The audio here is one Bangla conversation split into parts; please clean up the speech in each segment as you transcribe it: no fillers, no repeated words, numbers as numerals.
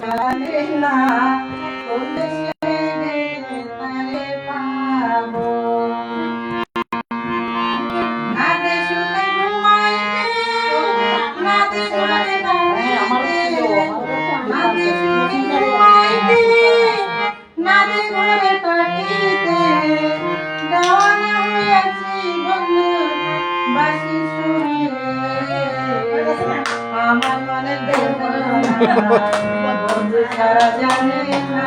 জানে না কোন দেশে গেলে তারে পাবো। না দেশুতে ঘুমাইতে, না দেশুতে দাঁড়াইতে, না দেশুতে ঘুমাইতে, না দেশুতে থাকিতে, দেওয়ানা হইয়াছি বন্ধু বাঁশি সুরে। আমার মনের বেদনা বন্ধু ছাড়া জানে না।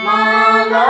মালা